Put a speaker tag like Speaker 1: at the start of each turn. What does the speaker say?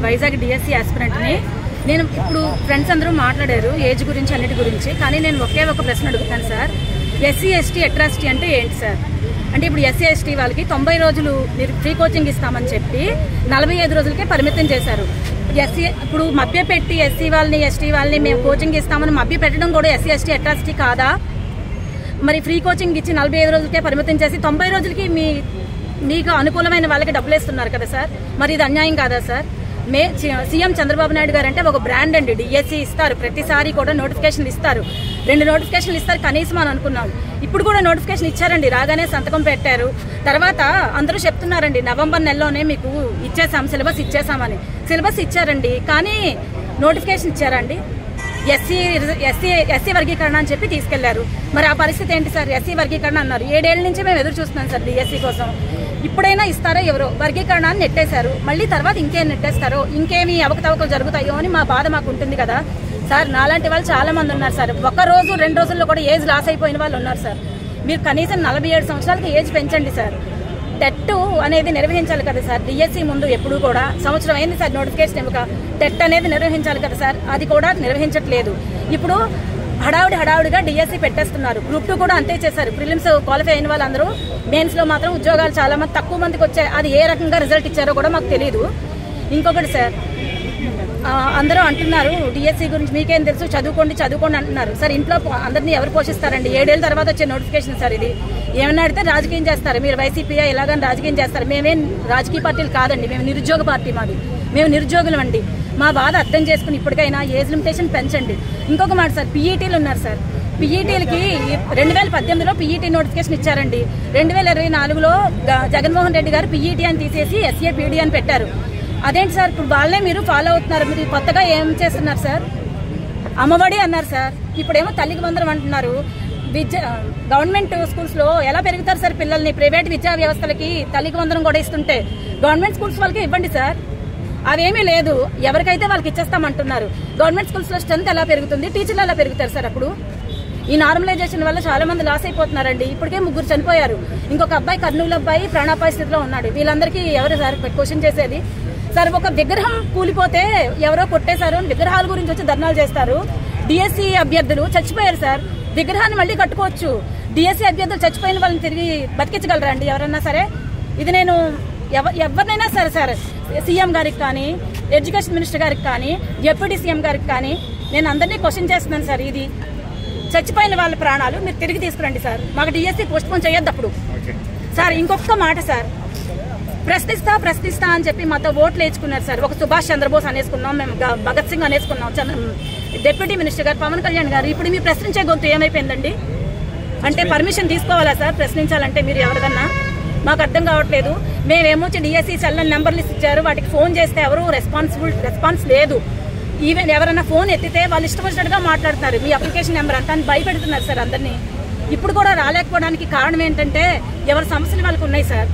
Speaker 1: Vizag DSC ఆస్పిరెంట్ని. నేను ఇప్పుడు friends అందరూ మాట్లాడారు ఏజ్ గురించి అన్నిటి గురించి, కానీ నేను ఒకే ఒక ప్రశ్న అడుగుతాను సార్. ఎస్సీ ఎస్టీ అట్రాసిటీ అంటే ఏంటి సార్? అంటే ఇప్పుడు ఎస్సీ ఎస్టీ వాళ్ళకి 90 రోజులు మీరు ఫ్రీ కోచింగ్ ఇస్తామని చెప్పి 45 రోజులకే పరిమితం చేశారు. ఇప్పుడు మభ్య పెట్టి ఎస్సీ వాళ్ళని ఎస్టీ వాళ్ళని మేము కోచింగ్ ఇస్తామని మభ్య పెట్టడం కూడా ఎస్సీ ఎస్టీ అట్రాసిటీ కాదా? మరి ఫ్రీ కోచింగ్ ఇచ్చి 45 రోజులకే పరిమితం చేసి 90 రోజులకి మీకు అనుకూలమైన వాళ్ళకి డబ్బులు వేస్తున్నారు కదా సార్. మరి ఇది అన్యాయం కాదా సార్? సీఎం చంద్రబాబు నాయుడు గారు అంటే ఒక బ్రాండ్ అండి. డిఎస్సి ఇస్తారు, ప్రతిసారి కూడా నోటిఫికేషన్లు ఇస్తారు, 2 నోటిఫికేషన్లు ఇస్తారు కనీసం అని అనుకున్నాం. ఇప్పుడు కూడా నోటిఫికేషన్ ఇచ్చారండి, రాగానే సంతకం పెట్టారు. తర్వాత అందరూ చెప్తున్నారండి నవంబర్ నెలలోనే మీకు ఇచ్చేసాం, సిలబస్ ఇచ్చేసామని. సిలబస్ ఇచ్చారండి, కానీ నోటిఫికేషన్ ఇచ్చారండి? ఎస్సీ వర్గీకరణ అని చెప్పి తీసుకెళ్లారు. మరి ఆ పరిస్థితి ఏంటి సార్? ఎస్సీ వర్గీకరణ అన్నారు, 7 ఏళ్ల నుంచి మేము ఎదురు చూస్తున్నాం సార్ డిఎస్సి కోసం. ఇప్పుడైనా ఇస్తారో ఎవరో? వర్గీకరణ అని నెట్టేశారు, మళ్ళీ తర్వాత ఇంకేం నెట్టేస్తారో, ఇంకేమి అవకతవకలు జరుగుతాయో అని మా బాధ మాకు ఉంటుంది కదా సార్. నాలాంటి వాళ్ళు చాలా మంది ఉన్నారు సార్. 1 రోజు 2 రోజుల్లో కూడా ఏజ్ లాస్ అయిపోయిన వాళ్ళు ఉన్నారు సార్. మీరు కనీసం 47 సంవత్సరాలకి ఏజ్ పెంచండి సార్. టెట్ అనేది నిర్వహించాలి కదా సార్. డిఎస్సి ముందు ఎప్పుడు కూడా సంవత్సరం అయింది సార్ నోటిఫికేషన్ ఇవ్వక. టెట్ అనేది నిర్వహించాలి కదా సార్, అది కూడా నిర్వహించట్లేదు. ఇప్పుడు హడావుడిగా డిఎస్సి పెట్టేస్తున్నారు. గ్రూప్ 2 కూడా అంతే చేశారు. ప్రిలిమ్స్ క్వాలిఫై అయిన వాళ్ళందరూ మెయిన్స్ లో మాత్రం ఉద్యోగాలు చాలా మంది తక్కువ మందికి వచ్చాయి. అది ఏ రకంగా రిజల్ట్ ఇచ్చారో కూడా మాకు తెలియదు. ఇంకొకటి సార్, అందరూ అంటున్నారు డిఎస్సి గురించి మీకేం తెలుసు, చదువుకోండి అంటున్నారు సార్. ఇంట్లో అందరినీ ఎవరు పోషిస్తారండి? 7 ఏళ్ల తర్వాత వచ్చే నోటిఫికేషన్ సార్ ఇది. ఏమన్నా అడితే రాజకీయం చేస్తారు, మీరు వైసీపీయా ఇలాగని రాజకీయం చేస్తారు. మేమేం రాజకీయ పార్టీలు కాదండి, మేము నిరుద్యోగ పార్టీ మాది. మేము నిరుద్యోగులం అండి. మా బాధ అర్థం చేసుకుని ఇప్పటికైనా ఏజ్ లిమిటేషన్ పెంచండి. ఇంకొక మాట సార్, పీఈటీలు ఉన్నారు సార్. పీఈటీలకి 2018లో పీఈటీ నోటిఫికేషన్ ఇచ్చారండి. 2024లో జగన్మోహన్ రెడ్డి గారు పీఈటీ అని తీసేసి ఎస్ఏ పీడీ అని పెట్టారు. అదేంటి సార్? ఇప్పుడు వాళ్ళే మీరు ఫాలో అవుతున్నారు. మీరు కొత్తగా ఏం చేస్తున్నారు సార్? అమ్మఒడి అన్నారు సార్, ఇప్పుడేమో తల్లికి వందనం అంటున్నారు. గవర్నమెంట్ స్కూల్స్ లో ఎలా పెరుగుతారు సార్ పిల్లల్ని? ప్రైవేట్ విద్యా వ్యవస్థలకి తల్లికి వందనం కూడా ఇస్తుంటే గవర్నమెంట్ స్కూల్స్ వాళ్ళకి ఇవ్వండి సార్. అవేమీ లేదు, ఎవరికైతే వాళ్ళకి ఇచ్చేస్తామంటున్నారు. గవర్నమెంట్ స్కూల్స్ లో స్ట్రెంత్ ఎలా పెరుగుతుంది? టీచర్లు ఎలా పెరుగుతారు సార్? అప్పుడు ఈ నార్మలైజేషన్ వల్ల చాలా మంది లాస్ అయిపోతున్నారండి. ఇప్పటికే 3 చనిపోయారు. ఇంకొక అబ్బాయి, కర్నూలు అబ్బాయి ప్రాణాపాయ స్థితిలో ఉన్నాడు. వీళ్ళందరికీ ఎవరు సార్ క్వశ్చన్ చేసేది? సార్, ఒక విగ్రహం కూలిపోతే ఎవరో కొట్టేశారు, విగ్రహాల గురించి వచ్చి ధర్నాలు చేస్తారు. డిఎస్సి అభ్యర్థులు చచ్చిపోయారు సార్, విగ్రహాన్ని మళ్ళీ కట్టుకోవచ్చు. డిఎస్సి అభ్యర్థులు చచ్చిపోయిన వాళ్ళని తిరిగి బతికించగలరా అండి ఎవరన్నా సరే? ఇది నేను ఎవరినైనా సరే సార్, సీఎం గారికి కానీ, ఎడ్యుకేషన్ మినిస్టర్ గారికి కానీ, డిప్యూటీ సీఎం గారికి కానీ నేను అందరినీ క్వశ్చన్ చేస్తున్నాను సార్. ఇది చచ్చిపోయిన వాళ్ళ ప్రాణాలు మీరు తిరిగి తీసుకురండి సార్. మాకు డిఎస్సి పోస్ట్ పోన్ చేయొద్దు అప్పుడు సార్. ఇంకొక మాట సార్, ప్రశ్నిస్తా అని చెప్పి మాతో ఓట్లు వేసుకున్నారు సార్. ఒక సుభాష్ చంద్రబోస్ అనేసుకున్నాం, మేము భగత్ సింగ్ అనేసుకున్నాం, డిప్యూటీ మినిస్టర్ గారు పవన్ కళ్యాణ్ గారు. ఇప్పుడు మీరు ప్రశ్నించే గొంతు ఏమైపోయిందండి? అంటే పర్మిషన్ తీసుకోవాలా సార్ ప్రశ్నించాలంటే? మీరు ఎవరికన్నా మాకు అర్థం కావట్లేదు. మేమేమో డిఎస్సి సెల్ నెంబర్లు ఇచ్చారు, వాటికి ఫోన్ చేస్తే ఎవరు రెస్పాన్స్ లేదు. ఈవెన్ ఎవరైనా ఫోన్ ఎత్తితే వాళ్ళు ఇష్టం వచ్చినట్టుగా మాట్లాడుతున్నారు. మీ అప్లికేషన్ నెంబర్ అంతా అని భయపెడుతున్నారు సార్ అందరినీ. ఇప్పుడు కూడా రాలేకపోవడానికి కారణం ఏంటంటే ఎవరి సమస్యలు వాళ్ళకు ఉన్నాయి సార్.